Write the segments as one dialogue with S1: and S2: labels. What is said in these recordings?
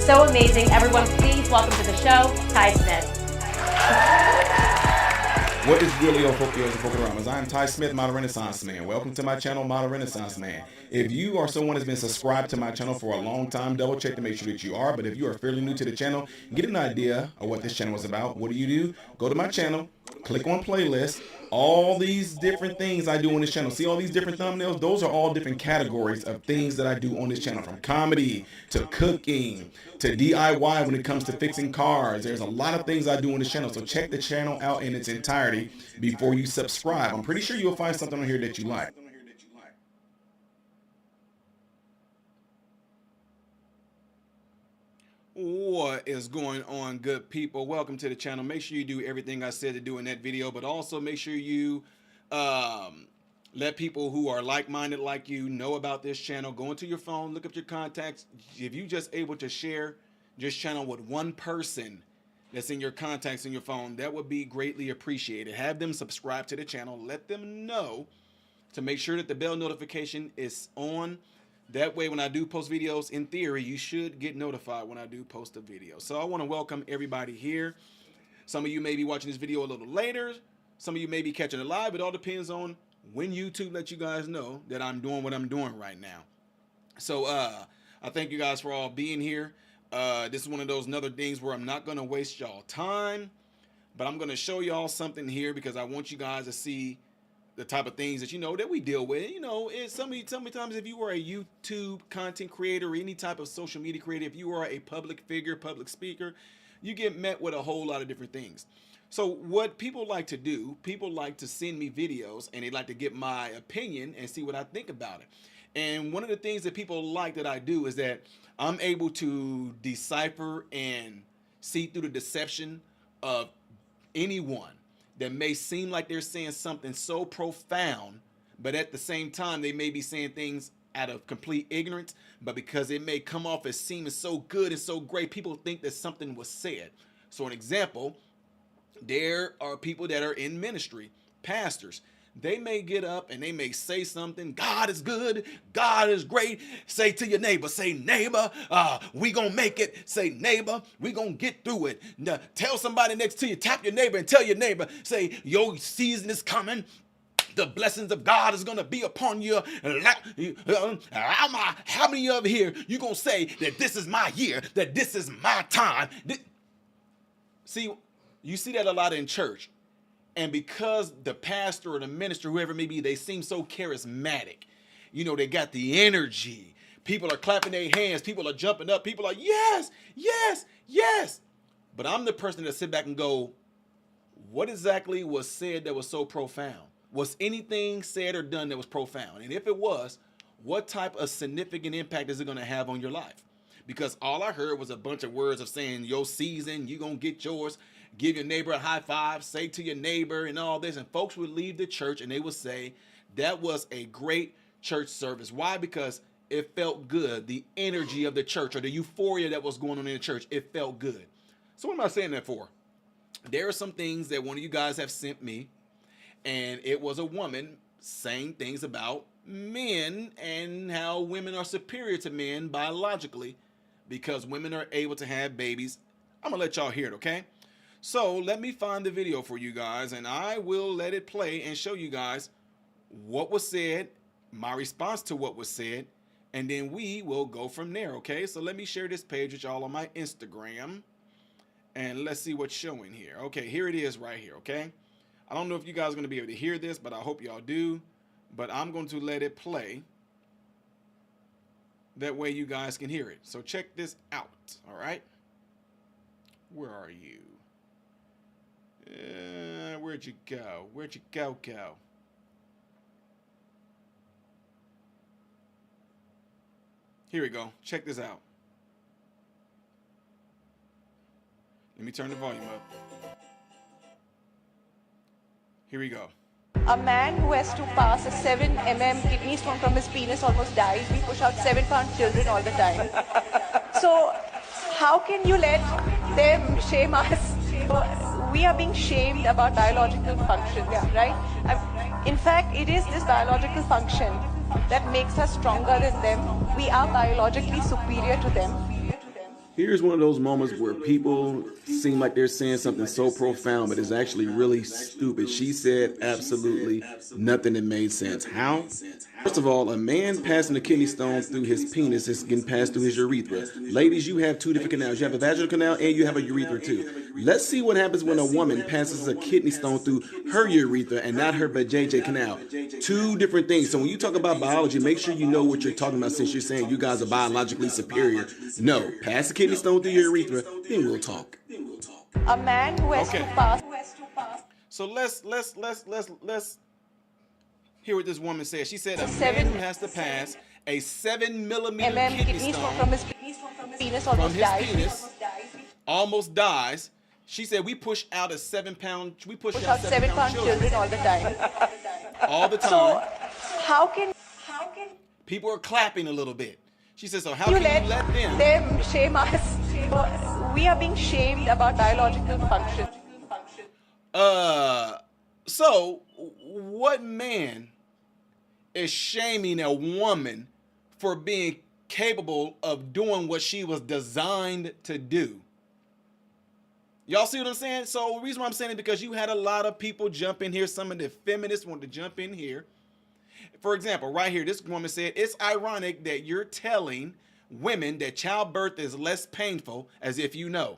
S1: so amazing. Everyone, please welcome to the show, Ty Smith.
S2: What is good, Leo Fokios and Fokaramas? I am Ty Smith, Model Renaissance Man. Welcome to my channel, Model Renaissance Man. If you are someone that's been subscribed to my channel for a long time, double check to make sure that you are. But if you are fairly new to the channel, get an idea of what this channel is about. What do? Go to my channel, click on playlist. All these different things I do on this channel. See all these different thumbnails? Those are all different categories of things that I do on this channel, from comedy to cooking to DIY when it comes to fixing cars. There's a lot of things I do on this channel. So check the channel out in its entirety before you subscribe. I'm pretty sure you'll find something on here that you like. What is going on, good people? Welcome to the channel. Make sure you do everything I said to do in that video, but also make sure you let people who are like-minded like you know about this channel. Go into your phone, look up your contacts. If you just able to share this channel with one person that's in your contacts in your phone, that would be greatly appreciated. Have them subscribe to the channel. Let them know to make sure that the bell notification is on. That way, when I do post videos, in theory, you should get notified when I do post a video. So I want to welcome everybody here. Some of you may be watching this video a little later. Some of you may be catching it live. It all depends on when YouTube lets you guys know that I'm doing what I'm doing right now. So I thank you guys for all being here. This is one of those other things where I'm not going to waste y'all time, but I'm going to show y'all something here because I want you guys to see the type of things that that we deal with. Sometimes if you are a YouTube content creator or any type of social media creator, if you are a public figure, public speaker, you get met with a whole lot of different things. So what people like to do, people like to send me videos and they like to get my opinion and see what I think about it. And one of the things that people like that I do is that I'm able to decipher and see through the deception of anyone that may seem like they're saying something so profound, but at the same time, they may be saying things out of complete ignorance, but because it may come off as seeming so good and so great, people think that something was said. So an example, there are people that are in ministry, pastors. They may get up and they may say something. God is good. God is great. Say to your neighbor, say, neighbor, we gonna make it. Say, neighbor, we gonna get through it. Now, tell somebody next to you, tap your neighbor and tell your neighbor, say, your season is coming. The blessings of God is gonna be upon you. How many of you here, you gonna say that this is my year, that this is my time? See, you see that a lot in church. And because the pastor or the minister, whoever it may be, they seem so charismatic. They got the energy. People are clapping their hands. People are jumping up. People are, yes, yes, yes. But I'm the person that sit back and go, what exactly was said that was so profound? Was anything said or done that was profound? And if it was, what type of significant impact is it going to have on your life? Because all I heard was a bunch of words of saying, your season, you going to get yours. Give your neighbor a high five, say to your neighbor and all this. And folks would leave the church and they would say that was a great church service. Why? Because it felt good. The energy of the church or the euphoria that was going on in the church, it felt good. So what am I saying that for? There are some things that one of you guys have sent me, and it was a woman saying things about men and how women are superior to men biologically because women are able to have babies. I'm going to let y'all hear it, okay? So let me find the video for you guys and I will let it play and show you guys what was said, my response to what was said, and then we will go from there, okay? So let me share this page with y'all on my Instagram and let's see what's showing here. Okay, here it is right here, okay? I don't know if you guys are going to be able to hear this, but I hope y'all do. But I'm going to let it play. That way you guys can hear it. So check this out, all right? Where are you? Where'd you go? Where'd you go? Here we go. Check this out. Let me turn the volume up. Here we go.
S3: A man who has to pass a 7 mm kidney stone from his penis almost dies. We push out 7-pound children all the time. So how can you let them shame us? We are being shamed about biological functions, right? In fact, it is this biological function that makes us stronger than them. We are biologically superior to them.
S2: Here's one of those moments where people seem like they're saying something so profound, but it's actually really stupid. She said absolutely nothing that made sense. How? First of all, a man passing a kidney stone through his penis is getting passed through his urethra. Ladies, you have two different canals. You have a vaginal canal and you have a urethra too. Let's see what happens when a woman passes a kidney stone through her urethra and not her vajayjay canal. Two different things. So when you talk about biology, make sure you know what you're talking about since you're saying you guys are biologically superior. No, pass the kidney stone through your urethra, then we'll talk.
S3: A man who has to pass.
S2: So let's hear what this woman said. She said a man who has to pass a 7 millimeter kidney stone
S3: from his penis
S2: almost dies. She said we push out a 7 pound. We push out
S3: 7 pound children all the time.
S2: All the time.
S3: So how can
S2: people are clapping a little bit. She said, so how
S3: you
S2: can
S3: let
S2: you let them
S3: shame us? We are being shamed about biological function.
S2: So what man is shaming a woman for being capable of doing what she was designed to do? Y'all see what I'm saying? So the reason why I'm saying it because you had a lot of people jump in here. Some of the feminists wanted to jump in here. For example, right here, this woman said, it's ironic that you're telling women that childbirth is less painful as if you know.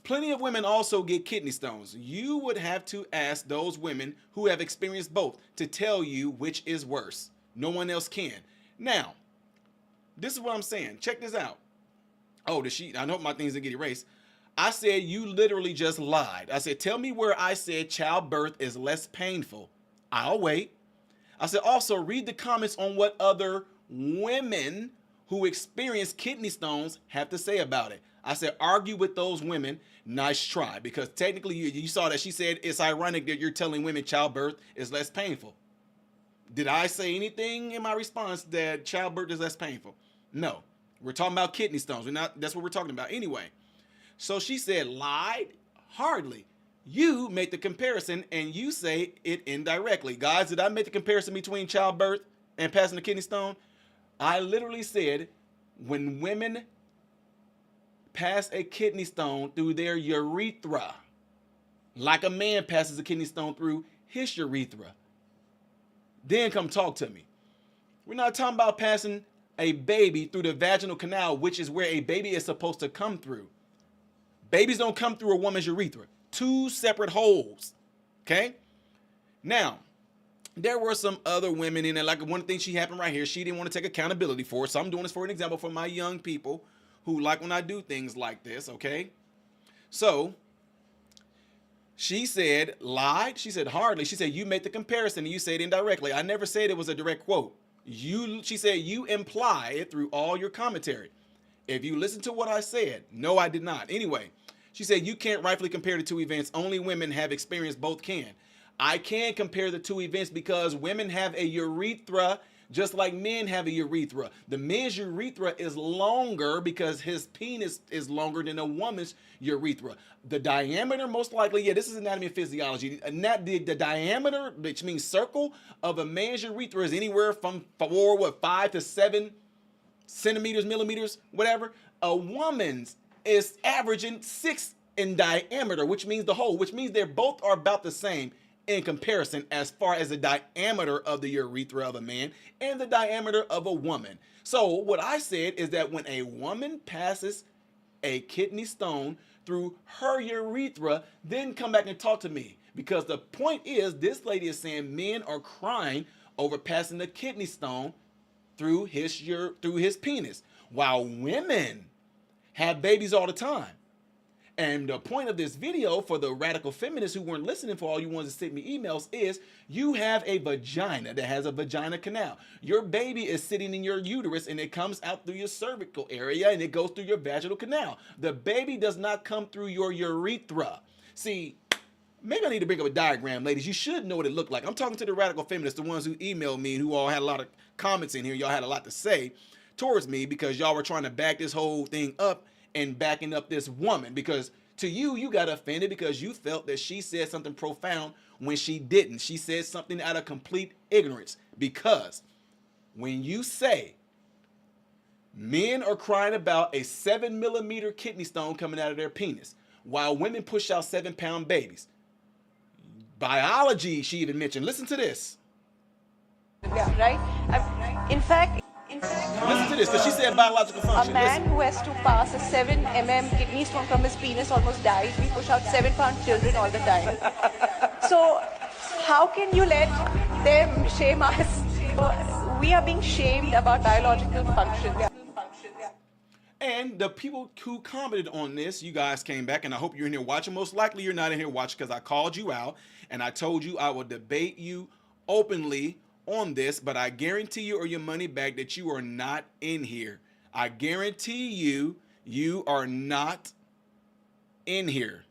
S2: Plenty of women also get kidney stones. You would have to ask those women who have experienced both to tell you which is worse. No one else can. Now, this is what I'm saying. Check this out. Oh, I know my things didn't get erased. I said you literally just lied. I said, tell me where I said childbirth is less painful. I'll wait. I said, also read the comments on what other women who experience kidney stones have to say about it. I said, argue with those women. Nice try. Because technically you saw that she said it's ironic that you're telling women childbirth is less painful. Did I say anything in my response that childbirth is less painful? No. We're talking about kidney stones. That's what we're talking about anyway. So she said, lied? Hardly. You make the comparison and you say it indirectly. Guys, did I make the comparison between childbirth and passing the kidney stone? I literally said when women pass a kidney stone through their urethra, like a man passes a kidney stone through his urethra, then come talk to me. We're not talking about passing a baby through the vaginal canal, which is where a baby is supposed to come through. Babies don't come through a woman's urethra. Two separate holes. Okay? Now, there were some other women in there. Like one thing she happened right here, she didn't want to take accountability for it. So I'm doing this for an example for my young people who like when I do things like this. Okay? So she said, lied. She said, hardly. She said, you made the comparison and you said indirectly. I never said it was a direct quote. She said, you imply it through all your commentary. If you listen to what I said, no, I did not. Anyway, she said, you can't rightfully compare the two events. Only women have experienced both can. I can compare the two events because women have a urethra just like men have a urethra. The man's urethra is longer because his penis is longer than a woman's urethra. The diameter, most likely, yeah, this is anatomy and physiology. The diameter, which means circle, of a man's urethra is anywhere from 5 to 7 centimeters, millimeters, whatever. A woman's is averaging 6 in diameter, which means the hole, which means they both are about the same in comparison as far as the diameter of the urethra of a man and the diameter of a woman. So what I said is that when a woman passes a kidney stone through her urethra, then come back and talk to me. Because the point is, this lady is saying men are crying over passing the kidney stone through his penis, while women have babies all the time. And the point of this video for the radical feminists who weren't listening, for all you ones that sent me emails, is you have a vagina that has a vagina canal. Your baby is sitting in your uterus and it comes out through your cervical area and it goes through your vaginal canal. The baby does not come through your urethra. See, maybe I need to bring up a diagram, ladies. You should know what it looked like. I'm talking to the radical feminists, the ones who emailed me and who all had a lot of comments in here. Y'all had a lot to say towards me because y'all were trying to back this whole thing up and backing up this woman, because to you got offended because you felt that she said something profound when she didn't. She said something out of complete ignorance, because when you say Men are crying about a 7mm kidney stone coming out of their penis, while women push out 7-pound babies. Biology, she even mentioned. Listen to this.
S3: Yeah, right? In fact,
S2: Listen to this, because she said biological
S3: a
S2: function.
S3: man
S2: Listen.
S3: who has to pass a 7 kidney stone from his penis almost dies. We push out 7-pound children all the time. So, how can you let them shame us? We are being shamed about biological function.
S2: And the people who commented on this, you guys came back, and I hope you're in here watching. Most likely you're not in here watching because I called you out, and I told you I will debate you openly on this, but I guarantee you or your money back that you are not in here. I guarantee you, you are not in here.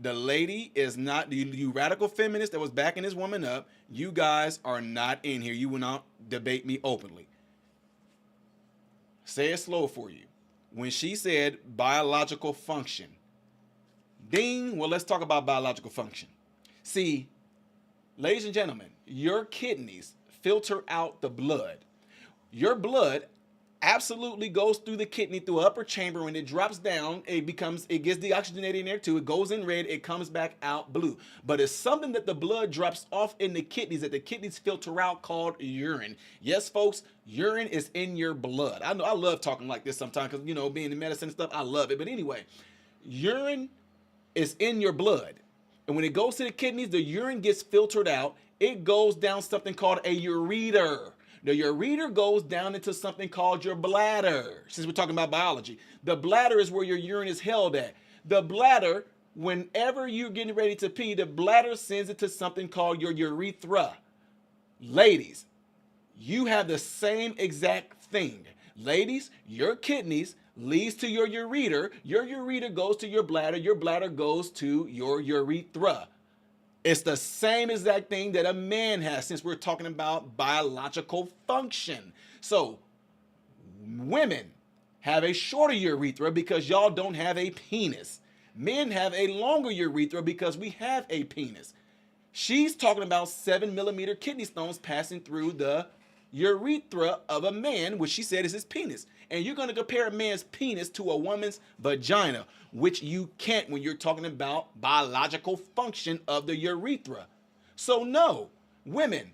S2: The lady is not, you radical feminist that was backing this woman up, you guys are not in here. You will not debate me openly. Say it slow for you. When she said biological function, ding, well, let's talk about biological function. See, ladies and gentlemen, your kidneys filter out the blood. Your blood absolutely goes through the kidney through an upper chamber. When it drops down, it gets deoxygenated in there too. It goes in red, it comes back out blue. But it's something that the blood drops off in the kidneys that the kidneys filter out called urine. Yes, folks, urine is in your blood. I know I love talking like this sometimes because, you know, being in medicine and stuff, I love it. But anyway, urine is in your blood. And when it goes to the kidneys, the urine gets filtered out. It goes down something called a ureter. The ureter goes down into something called your bladder. Since we're talking about biology, the bladder is where your urine is held at. The bladder, whenever you're getting ready to pee, the bladder sends it to something called your urethra. Ladies, you have the same exact thing. Ladies, your kidneys leads to your ureter goes to your bladder goes to your urethra. It's the same exact thing that a man has, since we're talking about biological function. So women have a shorter urethra because y'all don't have a penis. Men have a longer urethra because we have a penis. She's talking about 7mm kidney stones passing through the urethra of a man, which she said is his penis. And you're going to compare a man's penis to a woman's vagina, which you can't when you're talking about biological function of the urethra. So no, women,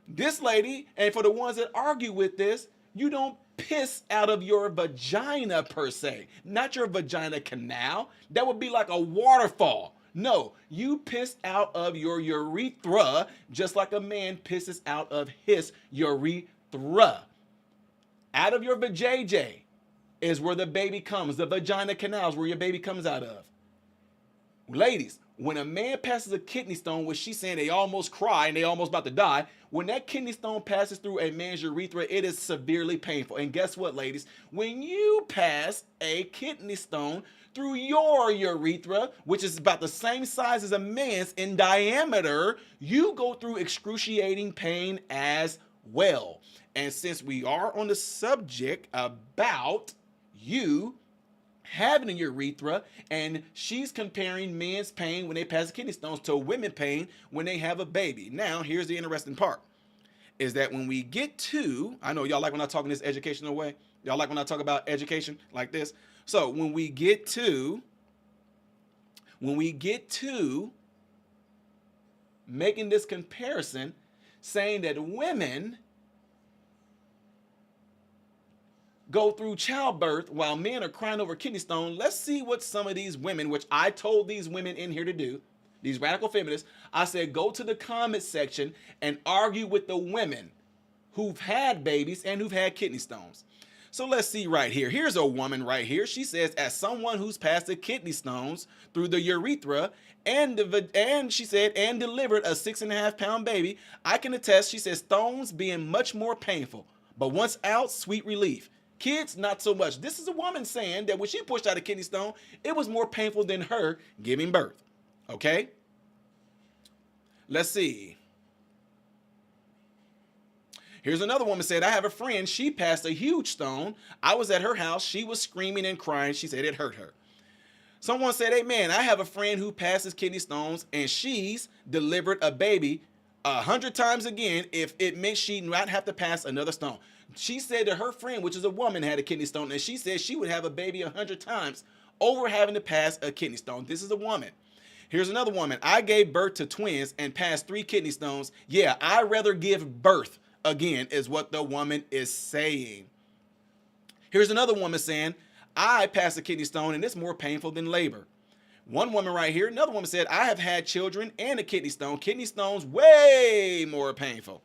S2: this lady, and for the ones that argue with this, you don't piss out of your vagina per se, not your vagina canal. That would be like a waterfall. No, you piss out of your urethra just like a man pisses out of his urethra. Out of your vajayjay is where the baby comes. The vagina canal is where your baby comes out of. Ladies, when a man passes a kidney stone, which she's saying they almost cry and they almost about to die, when that kidney stone passes through a man's urethra, it is severely painful. And guess what, ladies? When you pass a kidney stone through your urethra, which is about the same size as a man's in diameter, you go through excruciating pain as well. And since we are on the subject about you having a urethra, and she's comparing men's pain when they pass kidney stones to women's pain when they have a baby. Now, here's the interesting part, is that when we get to, I know y'all like when I talk in this educational way. Y'all like when I talk about education like this. So when we get to making this comparison, saying that women go through childbirth while men are crying over kidney stone, let's see what some of these women, which I told these women in here to do, these radical feminists, I said go to the comment section and argue with the women who've had babies and who've had kidney stones. So let's see right here. Here's a woman right here. She says, as someone who's passed the kidney stones through the urethra and she said, and delivered a 6.5-pound baby, I can attest, she says, stones being much more painful, but once out, sweet relief. Kids, not so much. This is a woman saying that when she pushed out a kidney stone, it was more painful than her giving birth. Okay? Let's see. Here's another woman said, I have a friend, she passed a huge stone. I was at her house. She was screaming and crying. She said it hurt her. Someone said, hey man, I have a friend who passes kidney stones and she's delivered a baby 100 times again if it meant she'd not have to pass another stone. She said that her friend, which is a woman, had a kidney stone, and she said she would have a baby 100 times over having to pass a kidney stone. This is a woman. Here's another woman. I gave birth to twins and passed 3 kidney stones. Yeah, I'd rather give birth again, is what the woman is saying. Here's another woman saying, I passed a kidney stone and it's more painful than labor. One woman right here, another woman said, I have had children and a kidney stone. Kidney stones way more painful.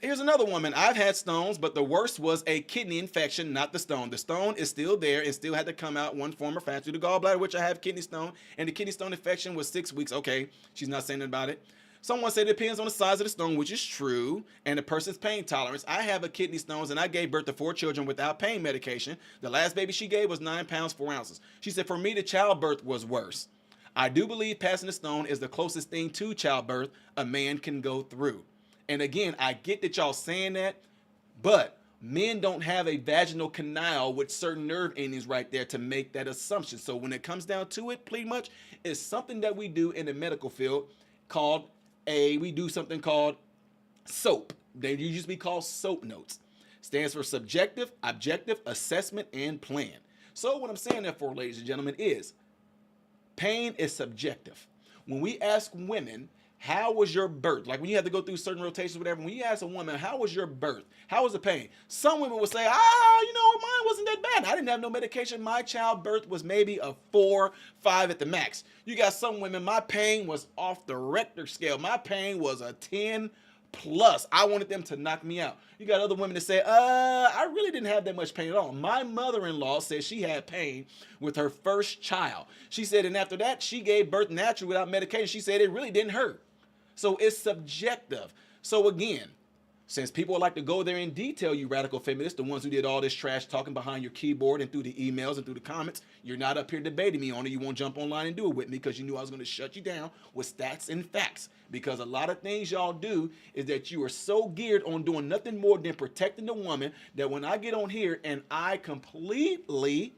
S2: Here's another woman. I've had stones, but the worst was a kidney infection, not the stone. The stone is still there and still had to come out one form or fashion. Through the gallbladder, which I have kidney stone, and the kidney stone infection was 6 weeks. Okay, she's not saying about it. Someone said it depends on the size of the stone, which is true, and the person's pain tolerance. I have a kidney stones, and I gave birth to 4 children without pain medication. The last baby she gave was 9 pounds, 4 ounces. She said, for me, the childbirth was worse. I do believe passing the stone is the closest thing to childbirth a man can go through. And again, I get that y'all saying that, but men don't have a vaginal canal with certain nerve endings right there to make that assumption. So when it comes down to it, pretty much, it's something that we do in the medical field called we do something called SOAP. They used to be called SOAP notes. Stands for subjective, objective, assessment, and plan. So what I'm saying that for, ladies and gentlemen, is pain is subjective. When we ask women, how was your birth? Like when you have to go through certain rotations, whatever. When you ask a woman, how was your birth? How was the pain? Some women will say, mine wasn't that bad. I didn't have no medication. My childbirth was maybe a 4, 5 at the max. You got some women, my pain was off the Richter scale. My pain was a 10 plus. I wanted them to knock me out. You got other women that say, I really didn't have that much pain at all. My mother-in-law said she had pain with her first child. She said, and after that, she gave birth naturally without medication. She said it really didn't hurt. So it's subjective. So again, since people like to go there in detail, you radical feminists, the ones who did all this trash talking behind your keyboard and through the emails and through the comments, you're not up here debating me on it. You won't jump online and do it with me because you knew I was going to shut you down with stats and facts. Because a lot of things y'all do is that you are so geared on doing nothing more than protecting the woman that when I get on here and I completely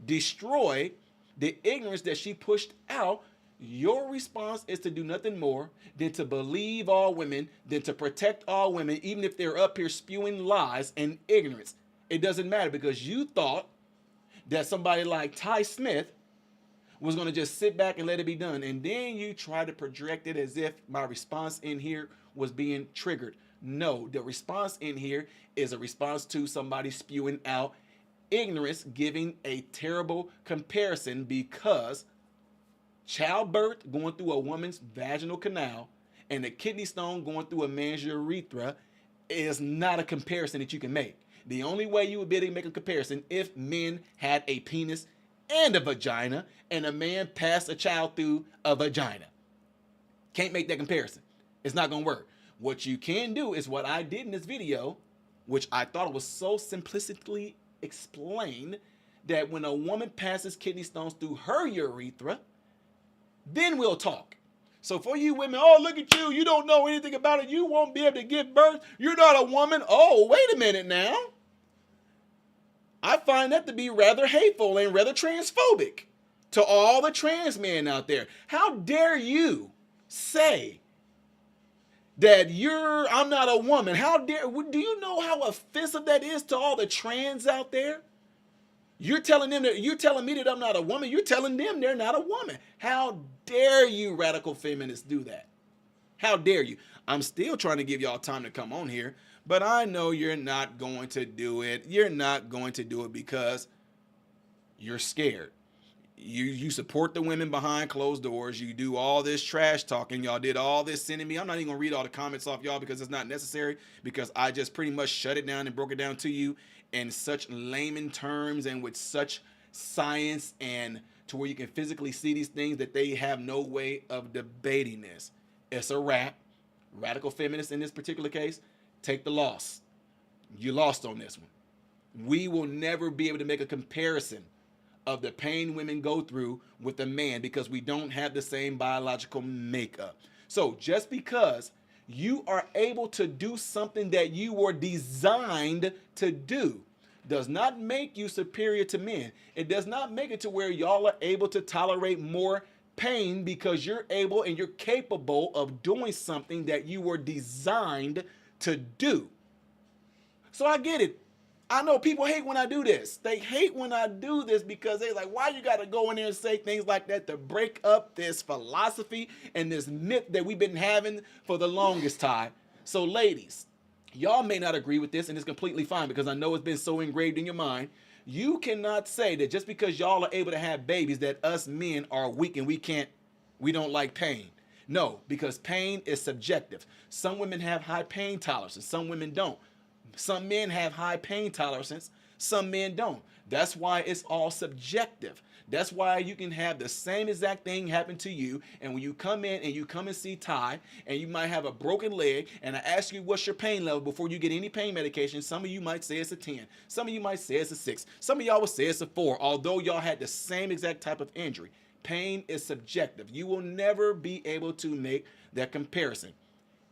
S2: destroy the ignorance that she pushed out, your response is to do nothing more than to believe all women, than to protect all women, even if they're up here spewing lies and ignorance. It doesn't matter because you thought that somebody like Ty Smith was going to just sit back and let it be done. And then you try to project it as if my response in here was being triggered. No, the response in here is a response to somebody spewing out ignorance, giving a terrible comparison because childbirth going through a woman's vaginal canal and a kidney stone going through a man's urethra is not a comparison that you can make. The only way you would be able to make a comparison if men had a penis and a vagina and a man passed a child through a vagina. Can't make that comparison. It's not going to work. What you can do is what I did in this video, which I thought was so simplistically explained, that when a woman passes kidney stones through her urethra, then we'll talk. So for you women, oh, look at you. You don't know anything about it. You won't be able to give birth. You're not a woman. Oh, wait a minute now. I find that to be rather hateful and rather transphobic to all the trans men out there. How dare you say that I'm not a woman? How dare, do you know how offensive that is to all the trans out there? You're telling me that I'm not a woman. You're telling them they're not a woman. How dare you radical feminists do that? How dare you? I'm still trying to give y'all time to come on here, but I know you're not going to do it. You're not going to do it because you're scared. You support the women behind closed doors. You do all this trash talking. Y'all did all this sending me. I'm not even going to read all the comments off y'all because it's not necessary, because I just pretty much shut it down and broke it down to you in such layman terms and with such science and to where you can physically see these things that they have no way of debating this. It's a wrap. Radical feminists in this particular case, take the loss. You lost on this one. We will never be able to make a comparison of the pain women go through with a man because we don't have the same biological makeup. So just because you are able to do something that you were designed to do does not make you superior to men. It does not make it to where y'all are able to tolerate more pain because you're able and you're capable of doing something that you were designed to do. So I get it. I know people hate when I do this. They hate when I do this because they're like, why you got to go in there and say things like that to break up this philosophy and this myth that we've been having for the longest time. So ladies, y'all may not agree with this, and it's completely fine because I know it's been so engraved in your mind. You cannot say that just because y'all are able to have babies that us men are weak and we don't like pain. No, because pain is subjective. Some women have high pain tolerance and some women don't. Some men have high pain tolerance, some men don't. That's why it's all subjective. That's why you can have the same exact thing happen to you, and when you come in and you come and see Ty, and you might have a broken leg, and I ask you what's your pain level before you get any pain medication, some of you might say it's a 10. Some of you might say it's a 6. Some of y'all would say it's a 4, although y'all had the same exact type of injury. Pain is subjective. You will never be able to make that comparison.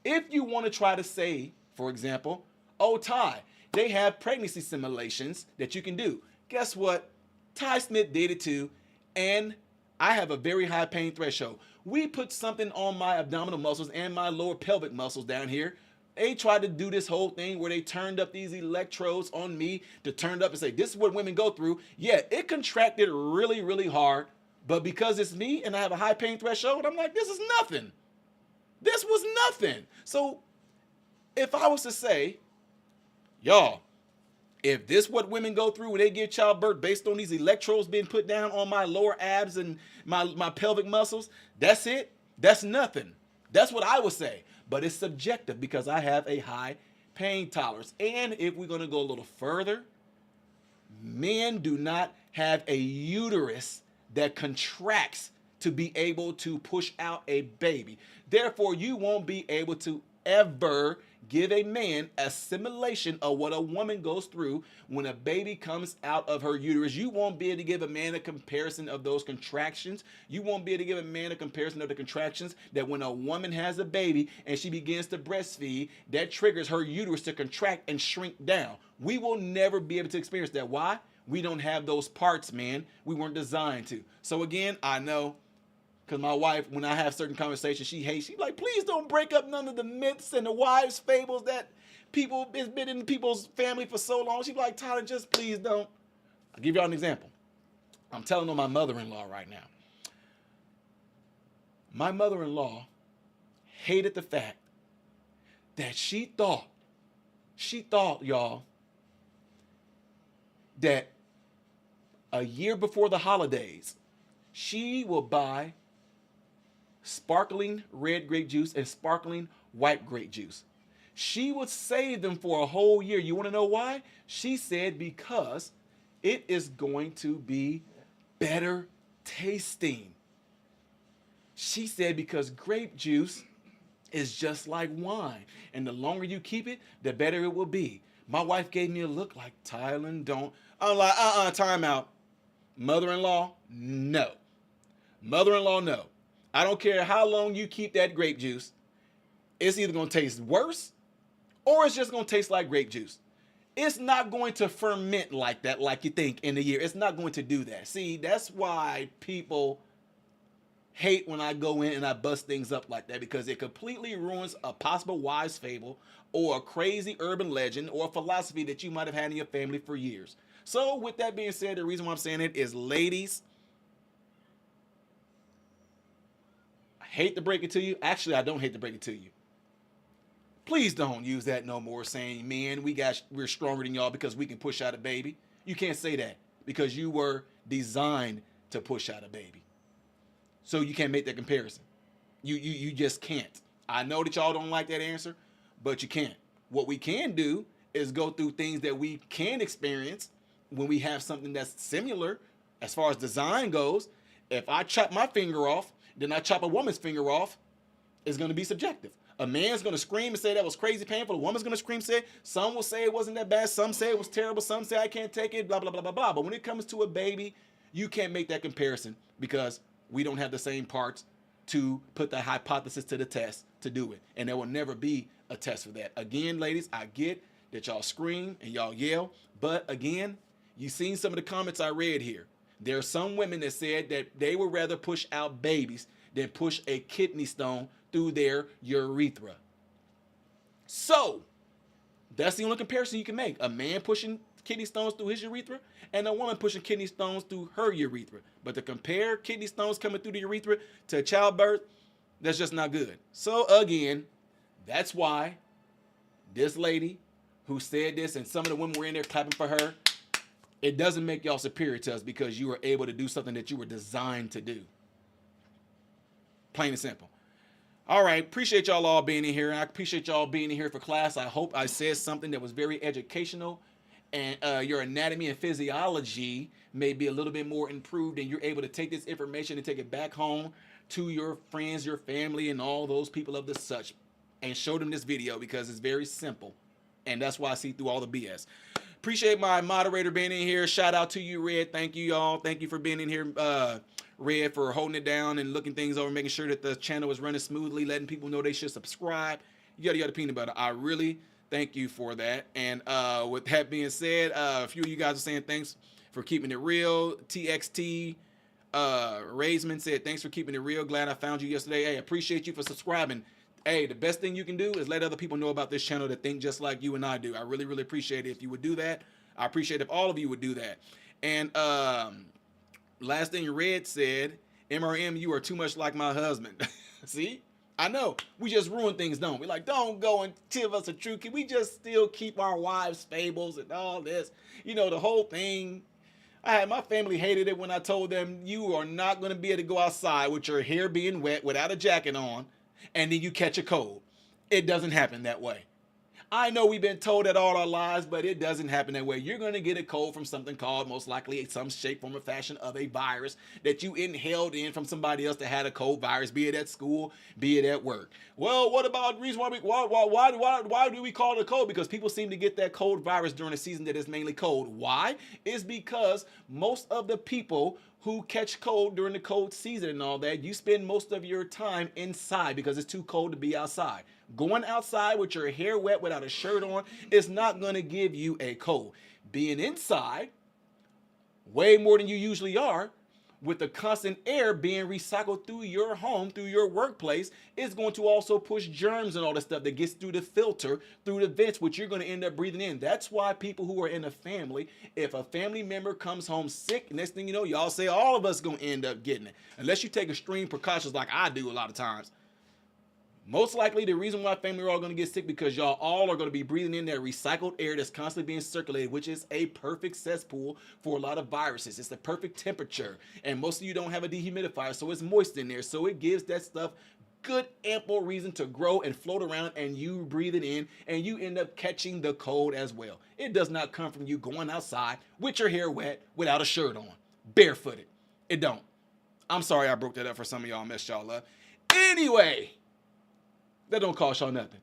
S2: If you want to try to say, for example, oh, Ty, they have pregnancy simulations that you can do. Guess what? Ty Smith did it too, and I have a very high pain threshold. We put something on my abdominal muscles and my lower pelvic muscles down here. They tried to do this whole thing where they turned up these electrodes on me to turn it up and say, this is what women go through. Yeah, it contracted really, really hard, but because it's me and I have a high pain threshold, I'm like, this is nothing. This was nothing. So if I was to say, y'all, if this what women go through when they give childbirth based on these electrodes being put down on my lower abs and my pelvic muscles, that's it? That's nothing. That's what I would say. But it's subjective because I have a high pain tolerance. And if we're going to go a little further, men do not have a uterus that contracts to be able to push out a baby. Therefore, you won't be able to ever give a man a simulation of what a woman goes through when a baby comes out of her uterus. You won't be able to give a man a comparison of those contractions. You won't be able to give a man a comparison of the contractions that when a woman has a baby and she begins to breastfeed, that triggers her uterus to contract and shrink down. We will never be able to experience that. Why? We don't have those parts, man. We weren't designed to. So again, I know, because my wife, when I have certain conversations, she hates. She's like, please don't break up none of the myths and the wives' fables that people, it's been in people's family for so long. She's like, Tyler, just please don't. I'll give y'all an example. I'm telling on my mother-in-law right now. My mother-in-law hated the fact that she thought, y'all, that a year before the holidays, she will buy sparkling red grape juice and sparkling white grape juice. She would save them for a whole year. You want to know why? She said because it is going to be better tasting. She said because grape juice is just like wine, and the longer you keep it, the better it will be. My wife gave me a look like, Tyler, don't. I'm like, time out. Mother-in-law, no. Mother-in-law, no. I don't care how long you keep that grape juice. It's either going to taste worse or it's just going to taste like grape juice. It's not going to ferment like that, like you think in a year. It's not going to do that. See, that's why people hate when I go in and I bust things up like that, because it completely ruins a possible wise fable or a crazy urban legend or a philosophy that you might have had in your family for years. So with that being said, the reason why I'm saying it is, ladies, I hate to break it to you. Actually, I don't hate to break it to you. Please don't use that no more, saying, man, we're stronger than y'all because we can push out a baby. You can't say that because you were designed to push out a baby. So you can't make that comparison. You just can't. I know that y'all don't like that answer, but you can't. What we can do is go through things that we can experience when we have something that's similar as far as design goes. If I chop my finger off, then I chop a woman's finger off, it's going to be subjective. A man's going to scream and say that was crazy painful. A woman's going to scream and say, some will say it wasn't that bad. Some say it was terrible. Some say I can't take it, blah, blah, blah, blah, blah. But when it comes to a baby, you can't make that comparison because we don't have the same parts to put the hypothesis to the test to do it. And there will never be a test for that. Again, ladies, I get that y'all scream and y'all yell. But again, you've seen some of the comments I read here. There are some women that said that they would rather push out babies than push a kidney stone through their urethra. So That's the only comparison you can make. A man pushing kidney stones through his urethra and a woman pushing kidney stones through her urethra. But to compare kidney stones coming through the urethra to childbirth, that's just not good. So again, that's why this lady who said this, and some of the women were in there clapping for her, it doesn't make y'all superior to us because you were able to do something that you were designed to do. Plain and simple. All right, appreciate y'all all being in here. And I appreciate y'all being in here for class. I hope I said something that was very educational, and your anatomy and physiology may be a little bit more improved, and you're able to take this information and take it back home to your friends, your family, and all those people of the such, and show them this video because it's very simple. And that's why I see through all the BS. Appreciate my moderator being in here. Shout out to you, Red. Thank you, y'all. Thank you for being in here, Red, for holding it down and looking things over, making sure that the channel is running smoothly, letting people know they should subscribe. Yada, yada, peanut butter. I really thank you for that. And with that being said, a few of you guys are saying thanks for keeping it real. TXT Raisman said, thanks for keeping it real. Glad I found you yesterday. Hey, appreciate you for subscribing. Hey, the best thing you can do is let other people know about this channel that think just like you and I do. I really, really appreciate it if you would do that. I appreciate if all of you would do that. And last thing Red said, MRM, you are too much like my husband. See? I know. We just ruin things, don't we? Like, don't go and tell us the truth. Can we just still keep our wives' fables and all this? You know, the whole thing. My family hated it when I told them you are not going to be able to go outside with your hair being wet without a jacket on, and then you catch a cold. It doesn't happen that way. I know we've been told that all our lives, but it doesn't happen that way. You're going to get a cold from something called, most likely, some shape, form, or fashion of a virus that you inhaled in from somebody else that had a cold virus, be it at school, be it at work. Well, what about the reason why do we call it a cold? Because people seem to get that cold virus during a season that is mainly cold. Why? It's because most of the people who catch cold during the cold season and all that, you spend most of your time inside because it's too cold to be outside. Going outside with your hair wet without a shirt on is not going to give you a cold. Being inside, way more than you usually are, with the constant air being recycled through your home, through your workplace, is going to also push germs and all the stuff that gets through the filter, through the vents, which you're going to end up breathing in. That's why people who are in a family, if a family member comes home sick, next thing you know, y'all say all of us going to end up getting it. Unless you take extreme precautions like I do a lot of times. Most likely the reason why family are all going to get sick because y'all all are going to be breathing in that recycled air that's constantly being circulated, which is a perfect cesspool for a lot of viruses. It's the perfect temperature, and most of you don't have a dehumidifier, so it's moist in there, so it gives that stuff good ample reason to grow and float around, and you breathe it in and you end up catching the cold as well. It does not come from you going outside with your hair wet without a shirt on, barefooted. It don't. I'm sorry I broke that up for some of y'all, messed y'all up. Anyway, that don't cost y'all nothing.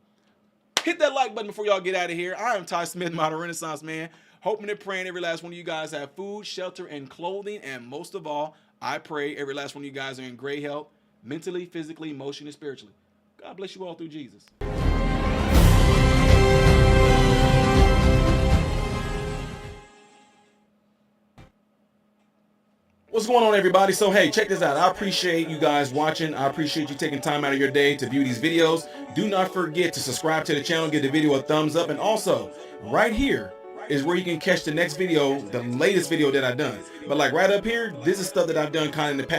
S2: Hit that like button before y'all get out of here. I am Ty Smith, modern Renaissance man. Hoping and praying every last one of you guys have food, shelter, and clothing. And most of all, I pray every last one of you guys are in great health, mentally, physically, emotionally, and spiritually. God bless you all through Jesus. What's going on, everybody? So hey, check this out. I appreciate you guys watching. I appreciate you taking time out of your day to view these videos. Do not forget to subscribe to the channel, give the video a thumbs up, and also right here is where you can catch the next video, the latest video that I've done. But like right up here, this is stuff that I've done kind of in the past.